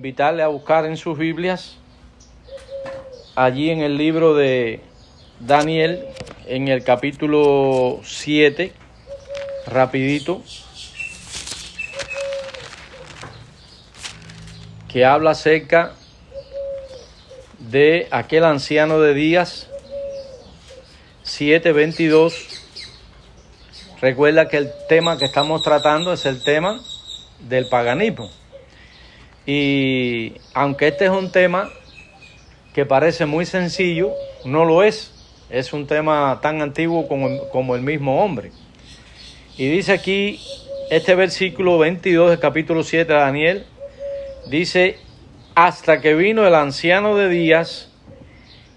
invitarle a buscar en sus Biblias, allí en el libro de Daniel, en el capítulo 7, rapidito, que habla acerca de aquel anciano de días, 7:22. Recuerda que el tema que estamos tratando es el tema del paganismo. Y aunque este es un tema que parece muy sencillo, no lo es. Es un tema tan antiguo como el mismo hombre. Y dice aquí, este versículo 22 del capítulo 7 de Daniel, dice: hasta que vino el anciano de días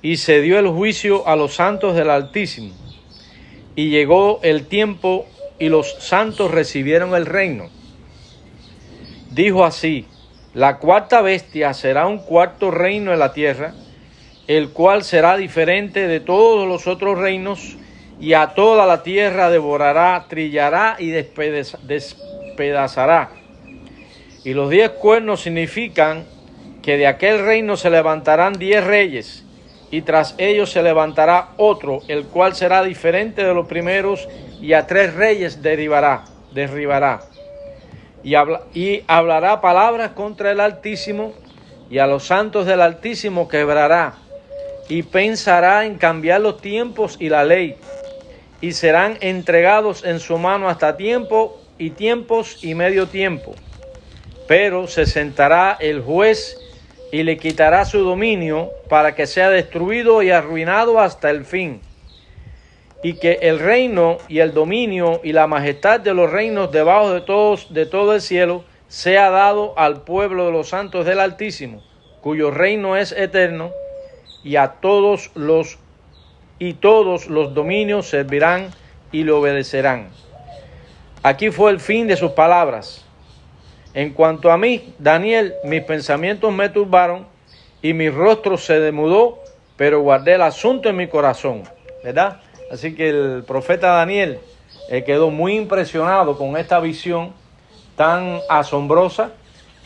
y se dio el juicio a los santos del Altísimo. Y llegó el tiempo y los santos recibieron el reino. Dijo así: la cuarta bestia será un cuarto reino en la tierra, el cual será diferente de todos los otros reinos, y a toda la tierra devorará, trillará y despedazará. Y los 10 cuernos significan que de aquel reino se levantarán 10 reyes, y tras ellos se levantará otro, el cual será diferente de los primeros, y a 3 reyes derribará. Y hablará palabras contra el Altísimo, y a los santos del Altísimo quebrará, y pensará en cambiar los tiempos y la ley, y serán entregados en su mano hasta tiempos y medio tiempo. Pero se sentará el juez y le quitará su dominio para que sea destruido y arruinado hasta el fin. Y que el reino y el dominio y la majestad de los reinos debajo de todo el cielo sea dado al pueblo de los santos del Altísimo, cuyo reino es eterno, y todos los dominios servirán y le obedecerán. Aquí fue el fin de sus palabras. En cuanto a mí, Daniel, mis pensamientos me turbaron y mi rostro se demudó, pero guardé el asunto en mi corazón, ¿verdad? Así que el profeta Daniel quedó muy impresionado con esta visión tan asombrosa,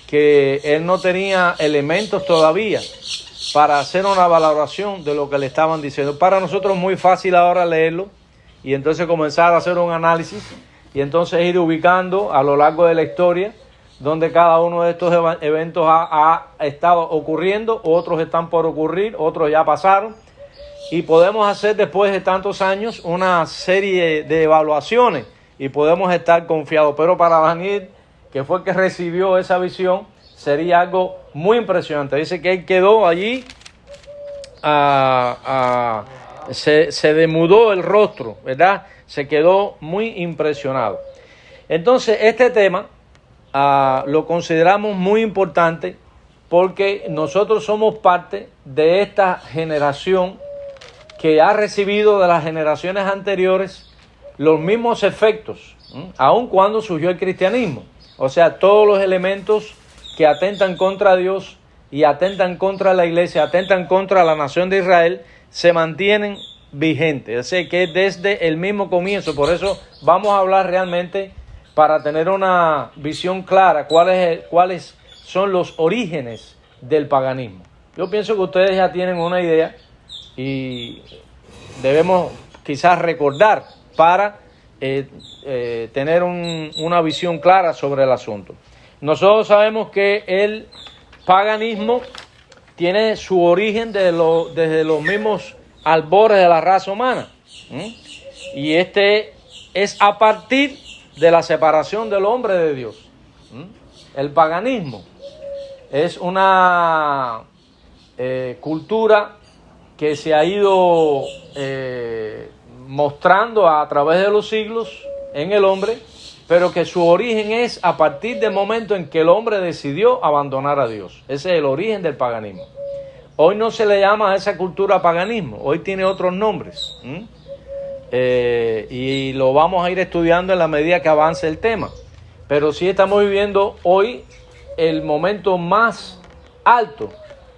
que él no tenía elementos todavía para hacer una valoración de lo que le estaban diciendo. Para nosotros es muy fácil ahora leerlo y entonces comenzar a hacer un análisis y entonces ir ubicando a lo largo de la historia donde cada uno de estos eventos ha estado ocurriendo, otros están por ocurrir, otros ya pasaron, y podemos hacer después de tantos años una serie de evaluaciones y podemos estar confiados. Pero para Daniel, que fue el que recibió esa visión, sería algo muy impresionante. Dice que él quedó allí, se demudó el rostro, ¿verdad? Se quedó muy impresionado. Entonces, este tema lo consideramos muy importante porque nosotros somos parte de esta generación que ha recibido de las generaciones anteriores los mismos efectos, aun cuando surgió el cristianismo. O sea, todos los elementos que atentan contra Dios y atentan contra la iglesia, atentan contra la nación de Israel, se mantienen vigentes. Así que desde el mismo comienzo, por eso vamos a hablar realmente para tener una visión clara cuáles son los orígenes del paganismo. Yo pienso que ustedes ya tienen una idea y debemos quizás recordar para tener una visión clara sobre el asunto. Nosotros sabemos que el paganismo tiene su origen desde los mismos albores de la raza humana. Y este es a partir de la separación del hombre de Dios. El paganismo es una cultura que se ha ido mostrando a través de los siglos en el hombre, pero que su origen es a partir del momento en que el hombre decidió abandonar a Dios. Ese es el origen del paganismo. Hoy no se le llama a esa cultura paganismo, hoy tiene otros nombres. Y lo vamos a ir estudiando en la medida que avance el tema. Pero sí estamos viviendo hoy el momento más alto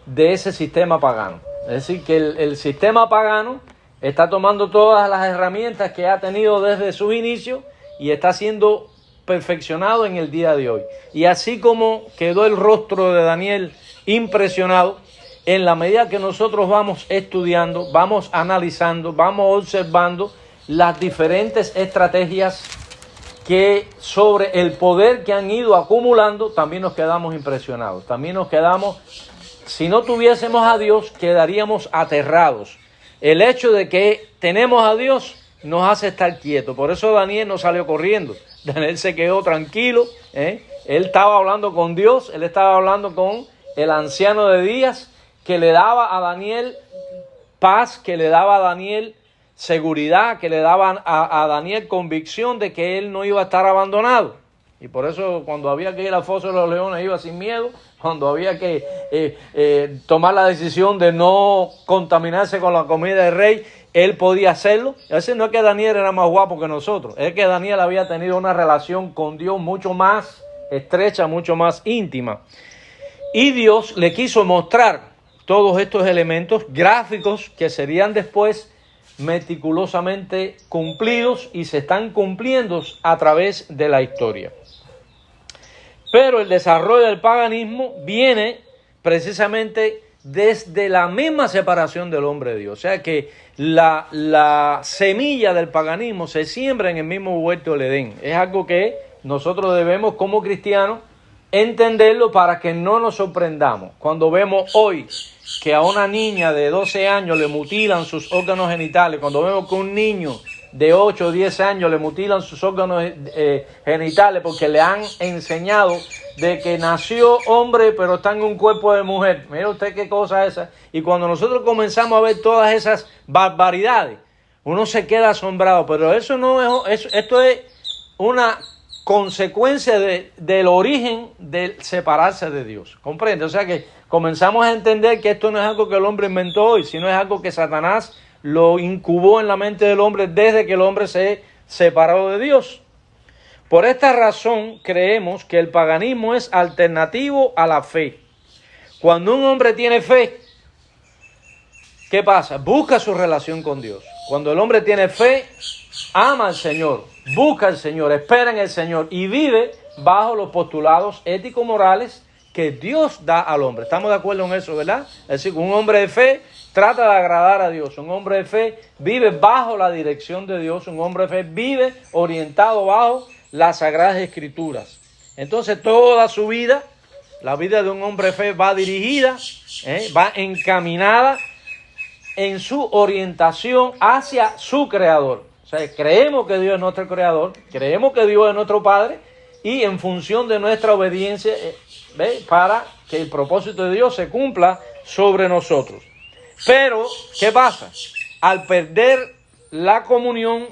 de ese sistema pagano. Es decir, que el sistema pagano está tomando todas las herramientas que ha tenido desde sus inicios y está siendo perfeccionado en el día de hoy. Y así como quedó el rostro de Daniel impresionado, en la medida que nosotros vamos estudiando, vamos analizando, vamos observando las diferentes estrategias que sobre el poder que han ido acumulando, también nos quedamos impresionados. También nos quedamos, si no tuviésemos a Dios, quedaríamos aterrados. El hecho de que tenemos a Dios nos hace estar quietos. Por eso Daniel no salió corriendo. Daniel se quedó tranquilo. Él estaba hablando con Dios, él estaba hablando con el anciano de días, que le daba a Daniel paz, que le daba a Daniel seguridad, que le daban a Daniel convicción de que él no iba a estar abandonado. Y por eso cuando había que ir al foso de los leones iba sin miedo, cuando había que tomar la decisión de no contaminarse con la comida del rey, él podía hacerlo. Ese no es que Daniel era más guapo que nosotros, es que Daniel había tenido una relación con Dios mucho más estrecha, mucho más íntima. Y Dios le quiso mostrar todos estos elementos gráficos que serían después meticulosamente cumplidos y se están cumpliendo a través de la historia. Pero el desarrollo del paganismo viene precisamente desde la misma separación del hombre de Dios. O sea que la semilla del paganismo se siembra en el mismo huerto del Edén. Es algo que nosotros debemos como cristianos entenderlo para que no nos sorprendamos. Cuando vemos hoy que a una niña de 12 años le mutilan sus órganos genitales, cuando vemos que un niño de 8 o 10 años le mutilan sus órganos genitales porque le han enseñado de que nació hombre pero está en un cuerpo de mujer. Mira usted qué cosa es esa. Y cuando nosotros comenzamos a ver todas esas barbaridades, uno se queda asombrado. Pero eso no es, esto es una consecuencia del origen del separarse de Dios. ¿Comprende? O sea que comenzamos a entender que esto no es algo que el hombre inventó hoy, sino es algo que Satanás lo incubó en la mente del hombre desde que el hombre se separó de Dios. Por esta razón creemos que el paganismo es alternativo a la fe. Cuando un hombre tiene fe, ¿qué pasa? Busca su relación con Dios. Cuando el hombre tiene fe, ama al Señor, busca al Señor, espera en el Señor y vive bajo los postulados ético-morales que Dios da al hombre. ¿Estamos de acuerdo en eso, verdad? Es decir, un hombre de fe trata de agradar a Dios. Un hombre de fe vive bajo la dirección de Dios. Un hombre de fe vive orientado bajo las Sagradas Escrituras. Entonces toda su vida, la vida de un hombre de fe va dirigida, va encaminada en su orientación hacia su Creador. O sea, creemos que Dios es nuestro Creador, creemos que Dios es nuestro Padre y en función de nuestra obediencia, para que el propósito de Dios se cumpla sobre nosotros. Pero, ¿qué pasa? Al perder la comunión,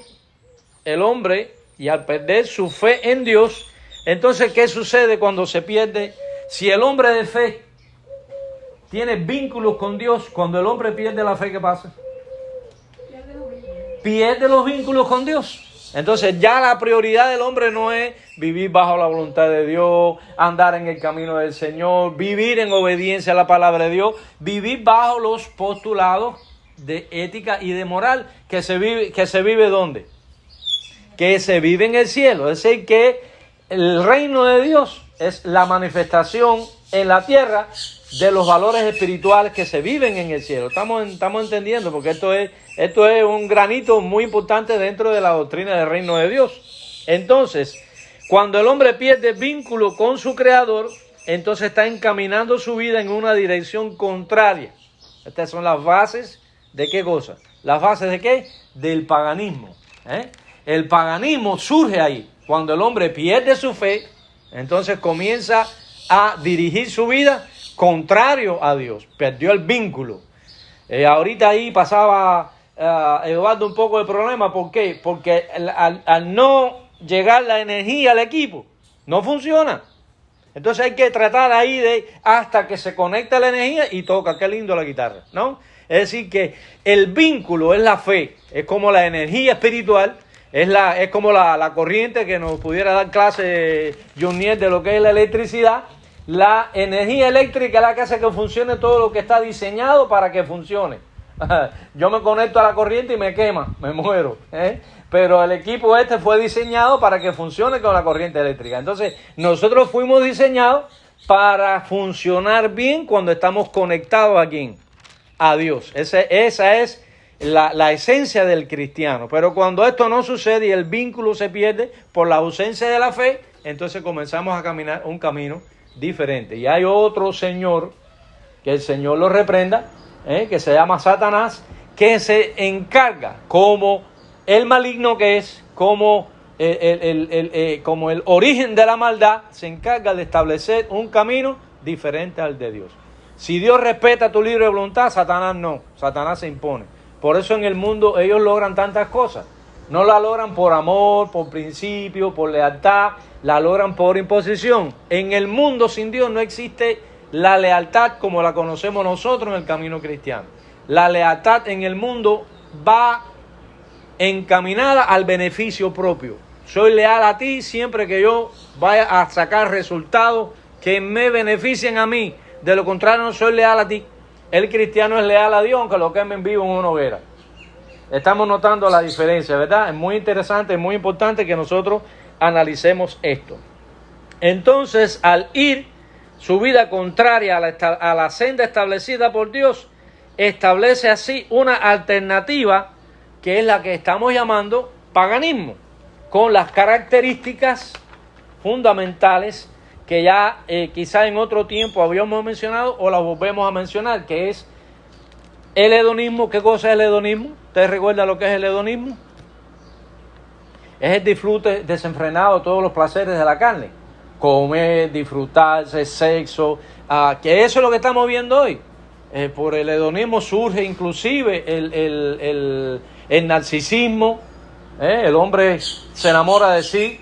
el hombre, y al perder su fe en Dios, entonces, ¿qué sucede cuando se pierde? Si el hombre de fe tiene vínculos con Dios, cuando el hombre pierde la fe, ¿qué pasa? Pierde los vínculos con Dios. Entonces ya la prioridad del hombre no es vivir bajo la voluntad de Dios, andar en el camino del Señor, vivir en obediencia a la palabra de Dios, vivir bajo los postulados de ética y de moral que se vive ¿dónde? Que se vive en el cielo. Es decir, que el reino de Dios es la manifestación en la tierra de los valores espirituales que se viven en el cielo. Estamos entendiendo, porque esto es un granito muy importante dentro de la doctrina del reino de Dios. Entonces, cuando el hombre pierde vínculo con su Creador, entonces está encaminando su vida en una dirección contraria. Estas son las bases de ¿qué cosa? ¿Las bases de qué? Del paganismo. El paganismo surge ahí. Cuando el hombre pierde su fe, entonces comienza a dirigir su vida contrario a Dios. Perdió el vínculo. Ahorita ahí pasaba Eduardo un poco de problema. ¿Por qué? Porque al no llegar la energía al equipo, no funciona. Entonces hay que tratar ahí de hasta que se conecta la energía y toca. Qué lindo la guitarra, ¿no? Es decir que el vínculo es la fe. Es como la energía espiritual. Es como la corriente que nos pudiera dar clase John Niel de lo que es la electricidad. La energía eléctrica es la que hace que funcione todo lo que está diseñado para que funcione. Yo me conecto a la corriente y me quema, me muero. Pero el equipo este fue diseñado para que funcione con la corriente eléctrica. Entonces, nosotros fuimos diseñados para funcionar bien cuando estamos conectados aquí a Dios. Esa es la esencia del cristiano. Pero cuando esto no sucede y el vínculo se pierde por la ausencia de la fe, entonces comenzamos a caminar un camino diferente. Y hay otro señor, que el Señor lo reprenda, que se llama Satanás, que se encarga, como el maligno que es, como el origen de la maldad, se encarga de establecer un camino diferente al de Dios. Si Dios respeta tu libre voluntad, Satanás no. Satanás se impone. Por eso en el mundo ellos logran tantas cosas. No la logran por amor, por principio, por lealtad, la logran por imposición. En el mundo sin Dios no existe la lealtad como la conocemos nosotros en el camino cristiano. La lealtad en el mundo va encaminada al beneficio propio. Soy leal a ti siempre que yo vaya a sacar resultados que me beneficien a mí. De lo contrario, no soy leal a ti. El cristiano es leal a Dios, aunque lo quemen vivo en una hoguera. Estamos notando la diferencia, ¿verdad? Es muy interesante, es muy importante que nosotros analicemos esto. Entonces, al ir su vida contraria a la senda establecida por Dios, establece así una alternativa que es la que estamos llamando paganismo, con las características fundamentales que ya quizá en otro tiempo habíamos mencionado o las volvemos a mencionar, que es el hedonismo. ¿Qué cosa es el hedonismo? ¿Ustedes recuerdan lo que es el hedonismo? Es el disfrute desenfrenado de todos los placeres de la carne. Comer, disfrutarse, sexo, que eso es lo que estamos viendo hoy. Por el hedonismo surge inclusive el narcisismo. El hombre se enamora de sí.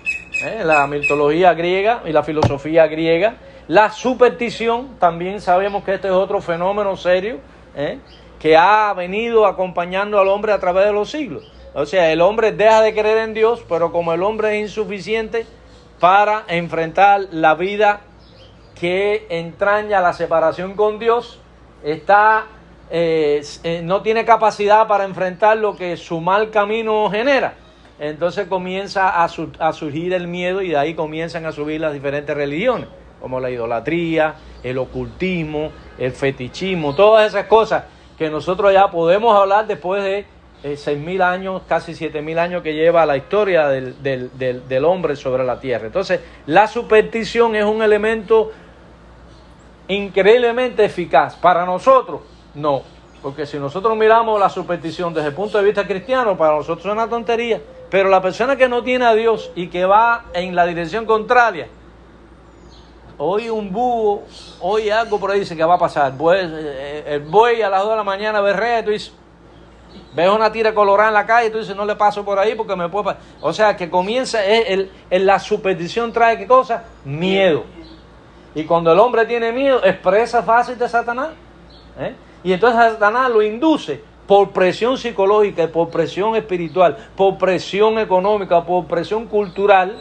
La mitología griega y la filosofía griega. La superstición, también sabemos que este es otro fenómeno serio, que ha venido acompañando al hombre a través de los siglos. O sea, el hombre deja de creer en Dios, pero como el hombre es insuficiente para enfrentar la vida que entraña la separación con Dios, no tiene capacidad para enfrentar lo que su mal camino genera. Entonces comienza a surgir el miedo y de ahí comienzan a subir las diferentes religiones, como la idolatría, el ocultismo, el fetichismo, todas esas cosas que nosotros ya podemos hablar después de 6.000 años, casi 7.000 años que lleva la historia del hombre sobre la tierra. Entonces, la superstición es un elemento increíblemente eficaz. Para nosotros, no. Porque si nosotros miramos la superstición desde el punto de vista cristiano, para nosotros es una tontería. Pero la persona que no tiene a Dios y que va en la dirección contraria, oye un búho, oye algo por ahí, dice que va a pasar. El buey a las 2 de la mañana berrea y tú dices, ves una tira colorada en la calle y tú dices, no le paso por ahí porque me puede pasar. O sea, que comienza, la superstición trae ¿qué cosa? Miedo. Y cuando el hombre tiene miedo, es presa fácil de Satanás. Y entonces Satanás lo induce por presión psicológica, por presión espiritual, por presión económica, por presión cultural,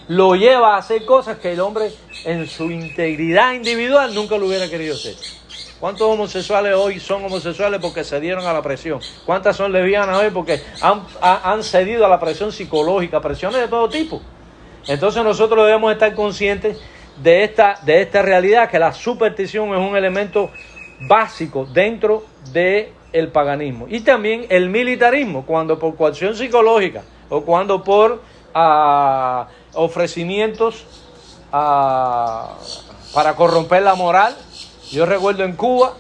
lo lleva a hacer cosas que el hombre en su integridad individual nunca lo hubiera querido hacer. ¿Cuántos homosexuales hoy son homosexuales porque cedieron a la presión? ¿Cuántas son lesbianas hoy porque han cedido a la presión psicológica, presiones de todo tipo? Entonces nosotros debemos estar conscientes de esta realidad, que la superstición es un elemento básico dentro del paganismo. Y también el militarismo, cuando por coacción psicológica o cuando por ofrecimientos para corromper la moral. Yo recuerdo en Cuba,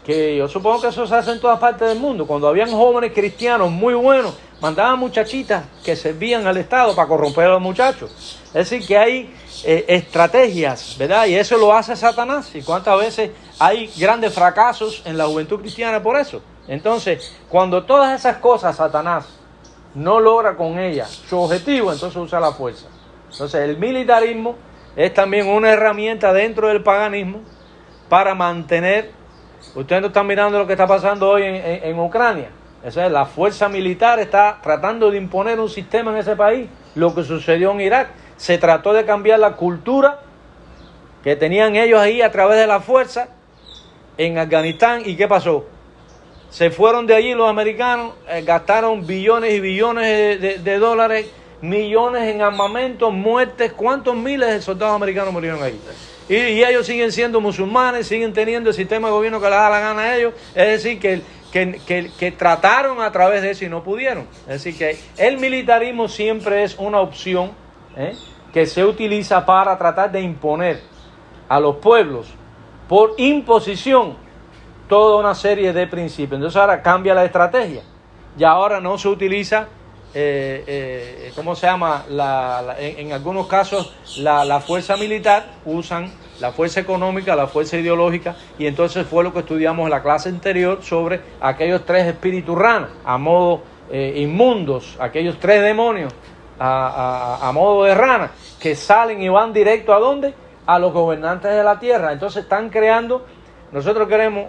que yo supongo que eso se hace en todas partes del mundo, cuando habían jóvenes cristianos muy buenos, mandaban muchachitas que servían al Estado para corromper a los muchachos. Es decir, que hay estrategias, ¿verdad? Y eso lo hace Satanás. ¿Y cuántas veces hay grandes fracasos en la juventud cristiana por eso? Entonces, cuando todas esas cosas Satanás no logra con ellas su objetivo, entonces usa la fuerza. Entonces, el militarismo es también una herramienta dentro del paganismo para mantener. Ustedes no están mirando lo que está pasando hoy en Ucrania. Esa es, la fuerza militar está tratando de imponer un sistema en ese país. Lo que sucedió en Irak, se trató de cambiar la cultura que tenían ellos ahí a través de la fuerza en Afganistán. ¿Y qué pasó? Se fueron de allí los americanos, gastaron billones y billones de dólares, millones en armamentos, muertes. ¿Cuántos miles de soldados americanos murieron ahí? Y ellos siguen siendo musulmanes, siguen teniendo el sistema de gobierno que les da la gana a ellos. Es decir, que trataron a través de eso y no pudieron. Es decir, que el militarismo siempre es una opción que se utiliza para tratar de imponer a los pueblos por imposición toda una serie de principios. Entonces ahora cambia la estrategia. Y ahora no se utiliza, ¿cómo se llama? En algunos casos la fuerza militar, usan la fuerza económica, la fuerza ideológica, y entonces fue lo que estudiamos en la clase anterior sobre aquellos 3 espíritus ranas, a modo inmundos, aquellos 3 demonios a modo de rana, que salen y van directo ¿a dónde? A los gobernantes de la tierra. Entonces están creando, nosotros queremos,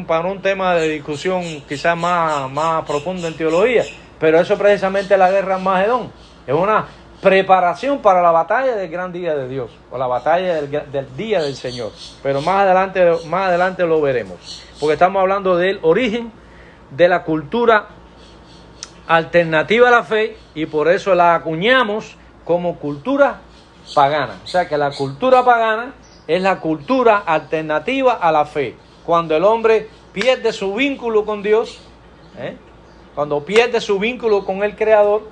para un tema de discusión quizás más profundo en teología, pero eso precisamente es la guerra en Armagedón, es una preparación para la batalla del gran día de Dios, o la batalla del día del Señor, pero más adelante lo veremos, porque estamos hablando del origen de la cultura alternativa a la fe, y por eso la acuñamos como cultura pagana. O sea que la cultura pagana es la cultura alternativa a la fe. Cuando el hombre pierde su vínculo con Dios, cuando pierde su vínculo con el Creador,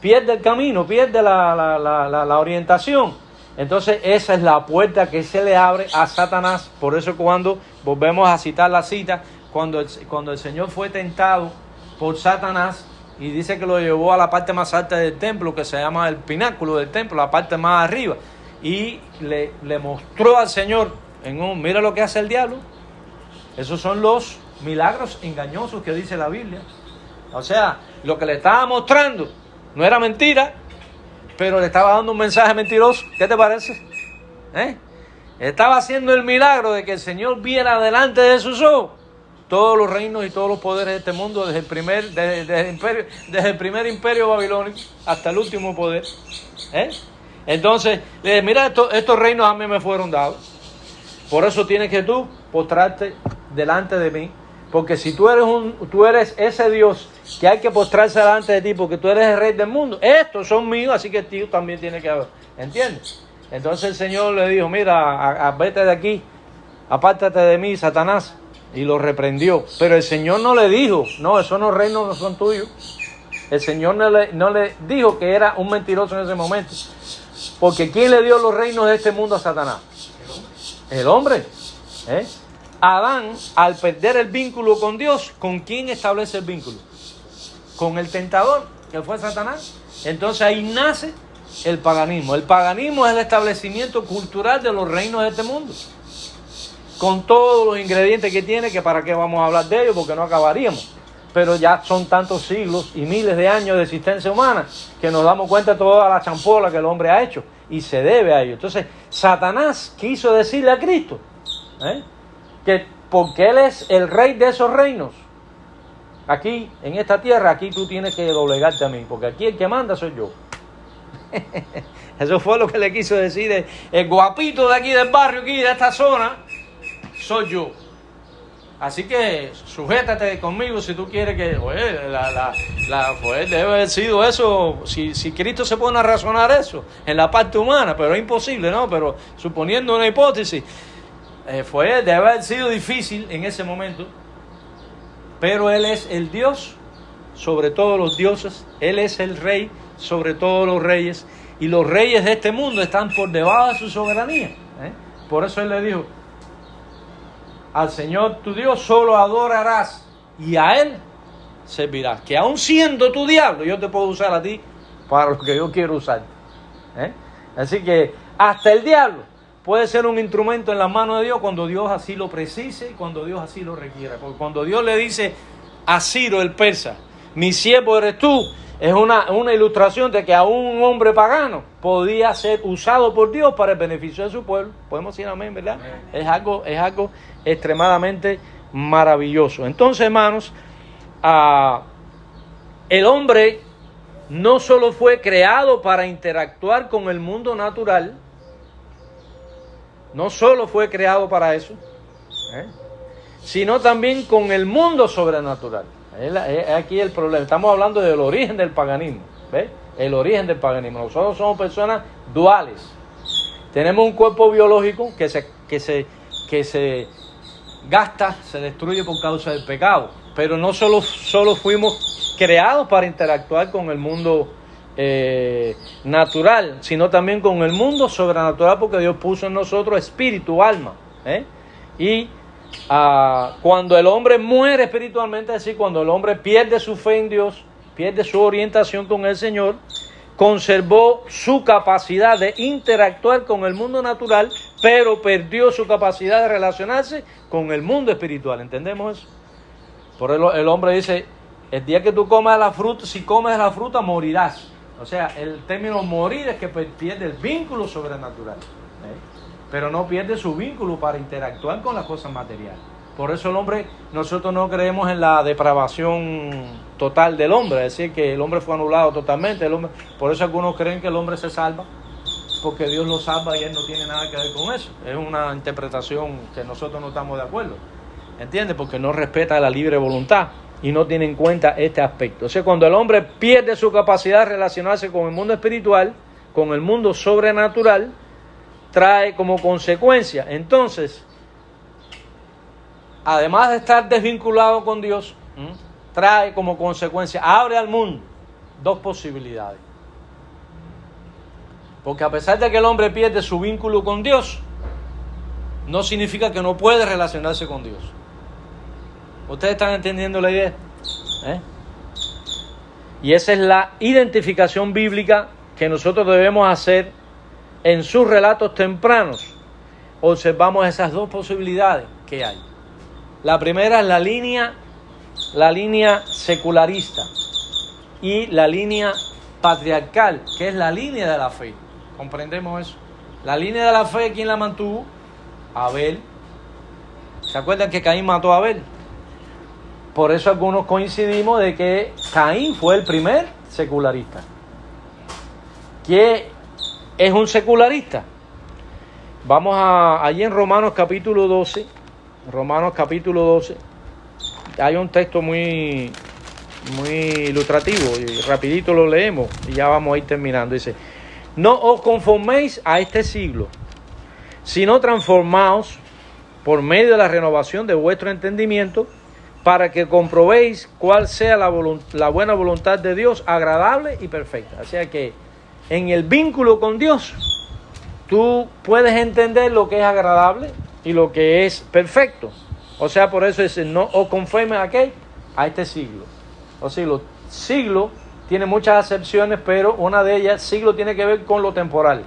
pierde el camino, pierde la orientación. Entonces esa es la puerta que se le abre a Satanás. Por eso cuando volvemos a citar la cita, cuando el Señor fue tentado por Satanás, y dice que lo llevó a la parte más alta del templo, que se llama el pináculo del templo, la parte más arriba, y le mostró al Señor, mira lo que hace el diablo. Esos son los milagros engañosos que dice la Biblia. O sea, lo que le estaba mostrando no era mentira, pero le estaba dando un mensaje mentiroso. ¿Qué te parece? Estaba haciendo el milagro de que el Señor viera delante de sus ojos todos los reinos y todos los poderes de este mundo, desde el primer imperio babilónico hasta el último poder. Entonces, mira, estos reinos a mí me fueron dados. Por eso tienes que tú postrarte delante de mí. Porque si tú eres ese Dios que hay que postrarse delante de ti, porque tú eres el rey del mundo, estos son míos, así que tú también tienes que haber. ¿Entiendes? Entonces el Señor le dijo, mira, vete de aquí, apártate de mí, Satanás. Y lo reprendió. Pero el Señor no le dijo, no, esos reinos no son tuyos. El Señor no le dijo que era un mentiroso en ese momento. Porque ¿quién le dio los reinos de este mundo a Satanás? El hombre. Adán, al perder el vínculo con Dios, ¿con quién establece el vínculo? Con el tentador, que fue Satanás. Entonces ahí nace el paganismo. El paganismo es el establecimiento cultural de los reinos de este mundo, con todos los ingredientes que tiene, que para qué vamos a hablar de ellos, porque no acabaríamos. Pero ya son tantos siglos y miles de años de existencia humana que nos damos cuenta de toda la champola que el hombre ha hecho, y se debe a ello. Entonces, Satanás quiso decirle a Cristo, que porque Él es el rey de esos reinos, aquí, en esta tierra, aquí tú tienes que doblegarte a mí, porque aquí el que manda soy yo. Eso fue lo que le quiso decir el guapito de aquí del barrio, aquí de esta zona, soy yo. Así que sujétate conmigo si tú quieres que... Pues debe haber sido eso, si Cristo se pone a razonar eso en la parte humana, pero es imposible, ¿no? Pero suponiendo una hipótesis, debe haber sido difícil en ese momento, pero Él es el Dios sobre todos los dioses, Él es el Rey sobre todos los reyes, y los reyes de este mundo están por debajo de su soberanía. Por eso Él le dijo, al Señor tu Dios solo adorarás y a Él servirás. Que aun siendo tu diablo, yo te puedo usar a ti para lo que yo quiero usar. Así que hasta el diablo puede ser un instrumento en las manos de Dios cuando Dios así lo precise y cuando Dios así lo requiera. Porque cuando Dios le dice a Ciro el persa, mi siervo eres tú, es una ilustración de que aún un hombre pagano podía ser usado por Dios para el beneficio de su pueblo. Podemos decir amén, ¿verdad? Amén. Es algo extremadamente maravilloso. Entonces, hermanos, el hombre no solo fue creado para interactuar con el mundo natural, no solo fue creado para eso, sino también con el mundo sobrenatural. Es aquí el problema. Estamos hablando del origen del paganismo. ¿Ves? El origen del paganismo. Nosotros somos personas duales. Tenemos un cuerpo biológico que se gasta, se destruye por causa del pecado. Pero no solo fuimos creados para interactuar con el mundo natural, sino también con el mundo sobrenatural, porque Dios puso en nosotros espíritu, alma. Y cuando el hombre muere espiritualmente, es decir, cuando el hombre pierde su fe en Dios, pierde su orientación con el Señor, conservó su capacidad de interactuar con el mundo natural, pero perdió su capacidad de relacionarse con el mundo espiritual. ¿Entendemos eso? Por eso el hombre dice, el día que tú comas la fruta, si comes la fruta morirás. O sea, el término morir es que pierde el vínculo sobrenatural, pero no pierde su vínculo para interactuar con las cosas materiales. Por eso el hombre, nosotros no creemos en la depravación total del hombre, es decir, que el hombre fue anulado totalmente. Por eso algunos creen que el hombre se salva, porque Dios lo salva y él no tiene nada que ver con eso. Es una interpretación que nosotros no estamos de acuerdo, ¿entiendes? Porque no respeta la libre voluntad y no tiene en cuenta este aspecto. O sea, cuando el hombre pierde su capacidad de relacionarse con el mundo espiritual, con el mundo sobrenatural, trae como consecuencia, entonces, además de estar desvinculado con Dios, trae como consecuencia, abre al mundo dos posibilidades. Porque a pesar de que el hombre pierde su vínculo con Dios, no significa que no puede relacionarse con Dios. ¿Ustedes están entendiendo la idea? Y esa es la identificación bíblica que nosotros debemos hacer en sus relatos tempranos. Observamos esas dos posibilidades que hay. La primera es la línea secularista y la línea patriarcal, que es la línea de la fe. ¿Comprendemos eso? La línea de la fe, ¿quién la mantuvo? Abel. ¿Se acuerdan que Caín mató a Abel? Por eso algunos coincidimos de que Caín fue el primer secularista. ¿Qué es un secularista? Vamos allí en Romanos capítulo 12. Romanos capítulo 12. Hay un texto muy ilustrativo y rapidito lo leemos y ya vamos a ir terminando. Dice: no os conforméis a este siglo, sino transformaos por medio de la renovación de vuestro entendimiento, para que comprobéis cuál sea la buena voluntad de Dios, agradable y perfecta. O sea que en el vínculo con Dios, tú puedes entender lo que es agradable y lo que es perfecto. O sea, por eso dice, no os conforméis a este siglo. O sea, siglo tiene muchas acepciones, pero una de ellas, siglo tiene que ver con lo temporal.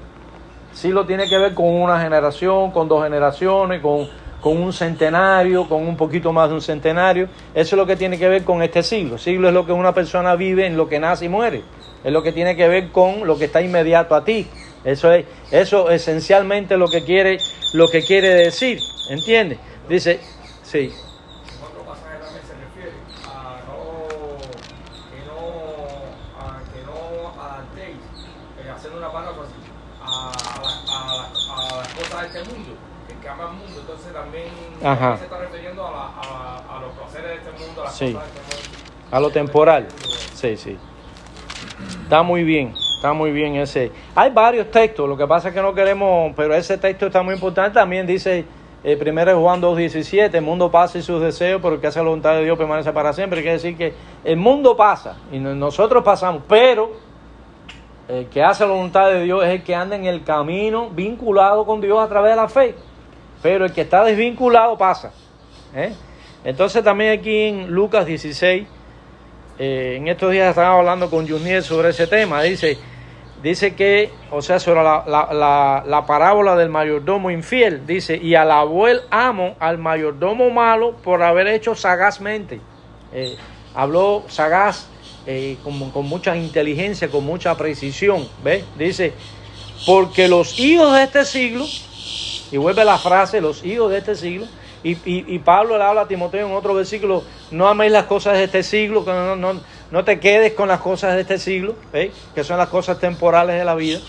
Siglo tiene que ver con una generación, con dos generaciones, con un centenario, con un poquito más de un centenario. Eso es lo que tiene que ver con este siglo. Siglo es lo que una persona vive en lo que nace y muere. Es lo que tiene que ver con lo que está inmediato a ti. Eso esencialmente lo que quiere decir. ¿Entiendes? Dice, sí. Otro pasaje también se refiere a que no adaptéis, haciendo una palabra así, a las cosas de este mundo, que ama el mundo. Entonces también se está refiriendo a los placeres de este mundo, a las cosas de este mundo. A lo temporal. Sí. Está muy bien ese. Hay varios textos, lo que pasa es que no queremos, pero ese texto está muy importante. También dice 1 Juan 2:17, el mundo pasa y sus deseos, pero el que hace la voluntad de Dios permanece para siempre. Quiere decir que el mundo pasa y nosotros pasamos, pero el que hace la voluntad de Dios es el que anda en el camino vinculado con Dios a través de la fe. Pero el que está desvinculado pasa. Entonces también aquí en Lucas 16, en estos días estaba hablando con Juniel sobre ese tema. Dice que, o sea, sobre la parábola del mayordomo infiel. Dice, y alabó el amo al mayordomo malo por haber hecho sagazmente. Habló sagaz, con mucha inteligencia, con mucha precisión. ¿Ves? Dice, porque los hijos de este siglo, y vuelve la frase, los hijos de este siglo, y Pablo le habla a Timoteo en otro versículo, no améis las cosas de este siglo, no te quedes con las cosas de este siglo, que son las cosas temporales de la vida,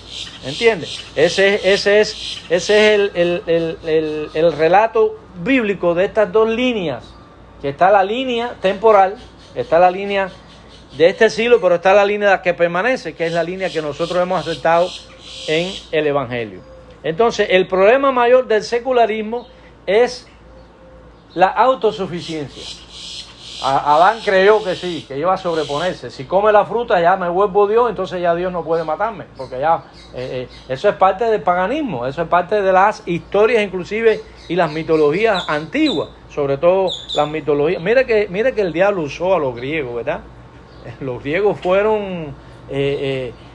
¿entiendes? Ese es el relato bíblico de estas dos líneas, que está la línea temporal, está la línea de este siglo, pero está la línea que permanece, que es la línea que nosotros hemos aceptado en el Evangelio. Entonces, el problema mayor del secularismo es la autosuficiencia. Adán creyó que sí, que iba a sobreponerse. Si come la fruta ya me vuelvo Dios, entonces ya Dios no puede matarme, porque ya eso es parte del paganismo, eso es parte de las historias inclusive y las mitologías antiguas, sobre todo las mitologías. Mira que el diablo usó a los griegos, ¿verdad? Los griegos fueron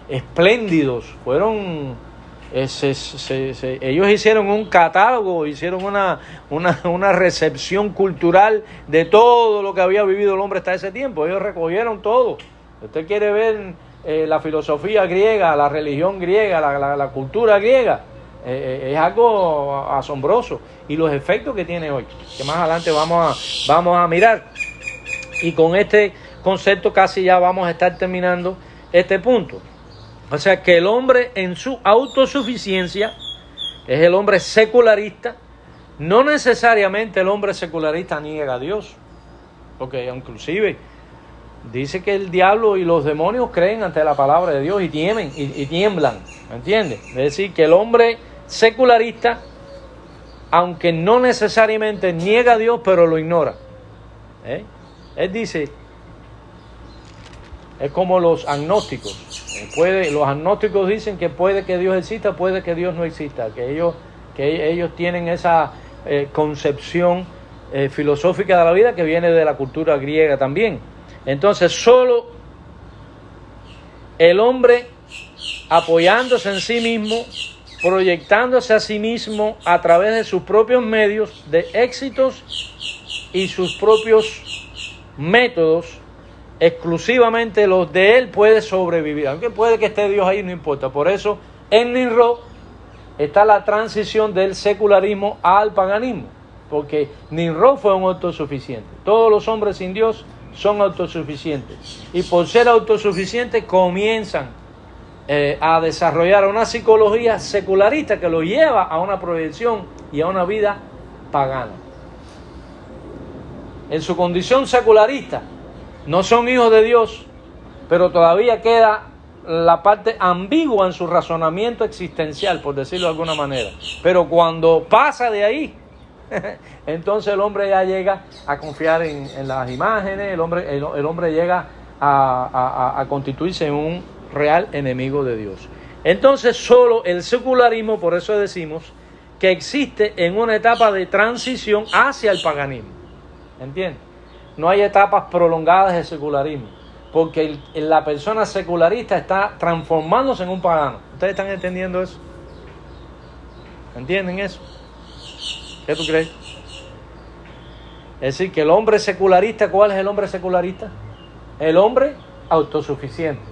espléndidos, fueron... ellos hicieron un catálogo, hicieron una recepción cultural de todo lo que había vivido el hombre hasta ese tiempo. Ellos recogieron todo. Usted quiere ver la filosofía griega, la religión griega, la cultura griega, es algo asombroso, y los efectos que tiene hoy, que más adelante vamos a mirar. Y con este concepto casi ya vamos a estar terminando este punto. O sea que el hombre en su autosuficiencia es el hombre secularista. No necesariamente el hombre secularista niega a Dios, porque inclusive dice que el diablo y los demonios creen ante la palabra de Dios y temen y tiemblan, ¿me entiendes? Es decir, que el hombre secularista, aunque no necesariamente niega a Dios, pero lo ignora. Él dice, es como los agnósticos. Los agnósticos dicen que puede que Dios exista, puede que Dios no exista, que ellos tienen esa concepción filosófica de la vida que viene de la cultura griega también. Entonces, solo el hombre apoyándose en sí mismo, proyectándose a sí mismo a través de sus propios medios de éxitos y sus propios métodos, exclusivamente los de él, puede sobrevivir. Aunque puede que esté Dios ahí, no importa. Por eso en Nimrod está la transición del secularismo al paganismo, porque Nimrod fue un autosuficiente. Todos los hombres sin Dios son autosuficientes, y por ser autosuficientes comienzan a desarrollar una psicología secularista que lo lleva a una proyección y a una vida pagana. En su condición secularista no son hijos de Dios, pero todavía queda la parte ambigua en su razonamiento existencial, por decirlo de alguna manera. Pero cuando pasa de ahí, entonces el hombre ya llega a confiar en las imágenes, el hombre llega a constituirse en un real enemigo de Dios. Entonces solo el secularismo, por eso decimos que existe en una etapa de transición hacia el paganismo. ¿Entiendes? No hay etapas prolongadas de secularismo, porque la persona secularista está transformándose en un pagano. ¿Ustedes están entendiendo eso? ¿Entienden eso? ¿Qué tú crees? Es decir, que el hombre secularista, ¿cuál es el hombre secularista? El hombre autosuficiente.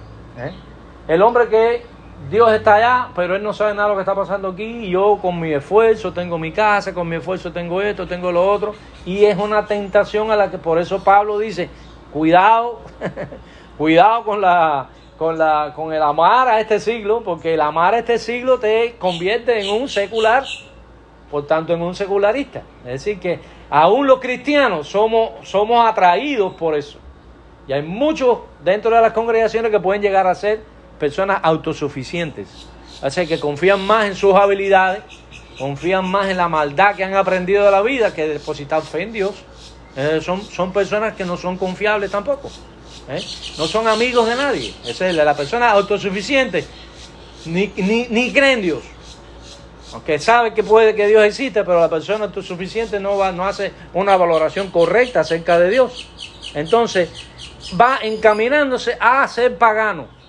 El hombre que Dios está allá, pero él no sabe nada de lo que está pasando aquí, y yo con mi esfuerzo tengo mi casa, con mi esfuerzo tengo esto, tengo lo otro, y es una tentación a la que por eso Pablo dice, cuidado, cuidado con el amar a este siglo, porque el amar a este siglo te convierte en un secular, por tanto en un secularista. Es decir que aún los cristianos somos atraídos por eso, y hay muchos dentro de las congregaciones que pueden llegar a ser personas autosuficientes, así que confían más en sus habilidades, confían más en la maldad que han aprendido de la vida que depositar fe en Dios. Son personas que no son confiables tampoco, no son amigos de nadie. Esa es la persona autosuficiente, ni cree en Dios, aunque sabe que puede que Dios existe, pero la persona autosuficiente no hace una valoración correcta acerca de Dios. Entonces va encaminándose a ser pagano,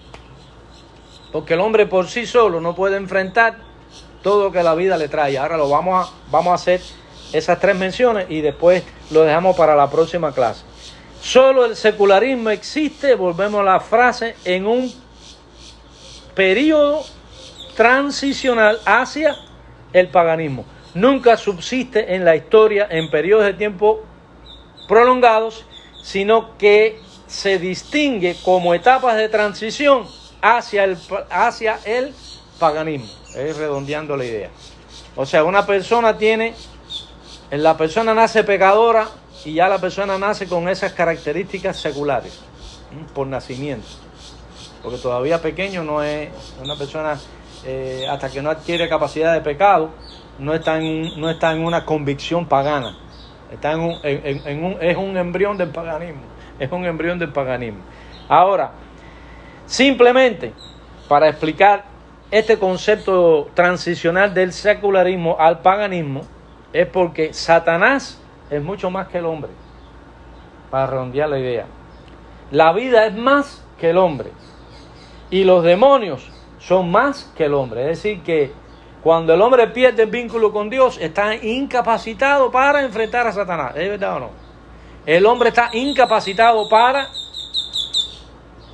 porque el hombre por sí solo no puede enfrentar todo lo que la vida le trae. Ahora vamos a hacer esas tres menciones y después lo dejamos para la próxima clase. Solo el secularismo existe, volvemos a la frase, en un periodo transicional hacia el paganismo. Nunca subsiste en la historia en periodos de tiempo prolongados, sino que se distingue como etapas de transición hacia el paganismo. Es redondeando la idea. O sea, la persona nace pecadora y ya la persona nace con esas características seculares, por nacimiento. Porque todavía pequeño no es una persona, hasta que no adquiere capacidad de pecado, no está en una convicción pagana. Está es un embrión del paganismo. Es un embrión del paganismo. Ahora, simplemente para explicar este concepto transicional del secularismo al paganismo, es porque Satanás es mucho más que el hombre. Para redondear la idea, la vida es más que el hombre y los demonios son más que el hombre. Es decir, que cuando el hombre pierde el vínculo con Dios, está incapacitado para enfrentar a Satanás. ¿Es verdad o no? El hombre está incapacitado para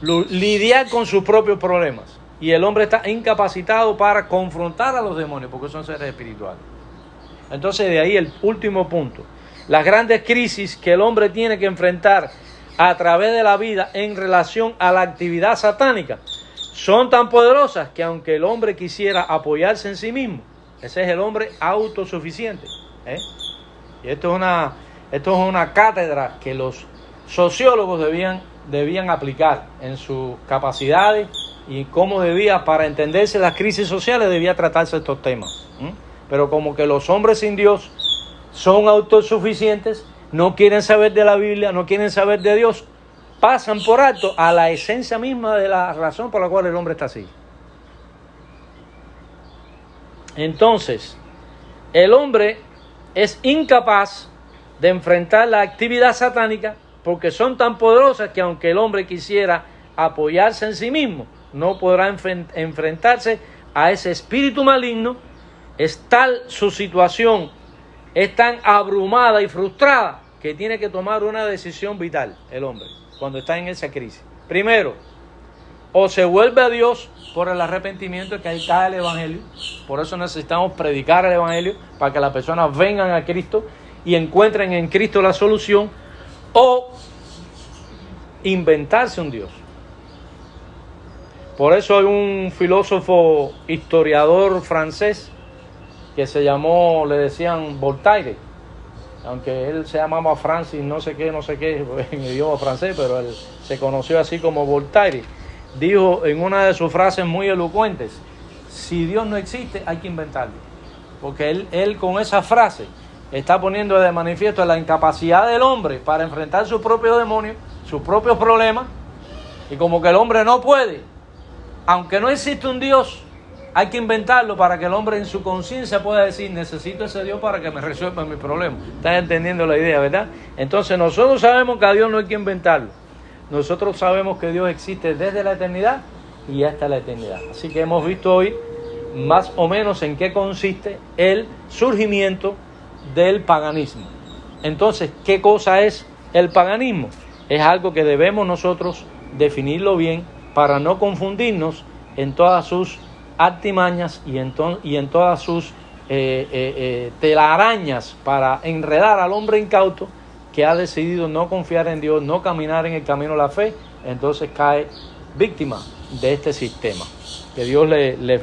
lidiar con sus propios problemas. Y el hombre está incapacitado para confrontar a los demonios, porque son seres espirituales. Entonces, de ahí el último punto. Las grandes crisis que el hombre tiene que enfrentar a través de la vida en relación a la actividad satánica son tan poderosas que aunque el hombre quisiera apoyarse en sí mismo, ese es el hombre autosuficiente. Y esto es una cátedra que los sociólogos debían aplicar en sus capacidades y cómo para entenderse las crisis sociales, debía tratarse estos temas. Pero como que los hombres sin Dios son autosuficientes, no quieren saber de la Biblia, no quieren saber de Dios, pasan por alto a la esencia misma de la razón por la cual el hombre está así. Entonces, el hombre es incapaz de enfrentar la actividad satánica porque son tan poderosas que aunque el hombre quisiera apoyarse en sí mismo, no podrá enfrentarse a ese espíritu maligno. Es tal su situación, es tan abrumada y frustrada que tiene que tomar una decisión vital el hombre cuando está en esa crisis. Primero, o se vuelve a Dios por el arrepentimiento, que ahí cae el Evangelio. Por eso necesitamos predicar el Evangelio, para que las personas vengan a Cristo y encuentren en Cristo la solución, o inventarse un Dios. Por eso hay un filósofo historiador francés que le decían Voltaire, aunque él se llamaba Francis no sé qué en idioma francés, pero él se conoció así como Voltaire. Dijo en una de sus frases muy elocuentes: si Dios no existe, hay que inventarlo. Porque él con esa frase está poniendo de manifiesto la incapacidad del hombre para enfrentar sus propios demonios, sus propios problemas, y como que el hombre no puede, aunque no existe un Dios, hay que inventarlo para que el hombre en su conciencia pueda decir: necesito ese Dios para que me resuelva mi problema. ¿Están entendiendo la idea, verdad? Entonces nosotros sabemos que a Dios no hay que inventarlo. Nosotros sabemos que Dios existe desde la eternidad y hasta la eternidad. Así que hemos visto hoy más o menos en qué consiste el surgimiento del paganismo. Entonces, ¿qué cosa es el paganismo? Es algo que debemos nosotros definirlo bien para no confundirnos en todas sus artimañas y en todas sus telarañas para enredar al hombre incauto que ha decidido no confiar en Dios, no caminar en el camino de la fe. Entonces cae víctima de este sistema. Que Dios le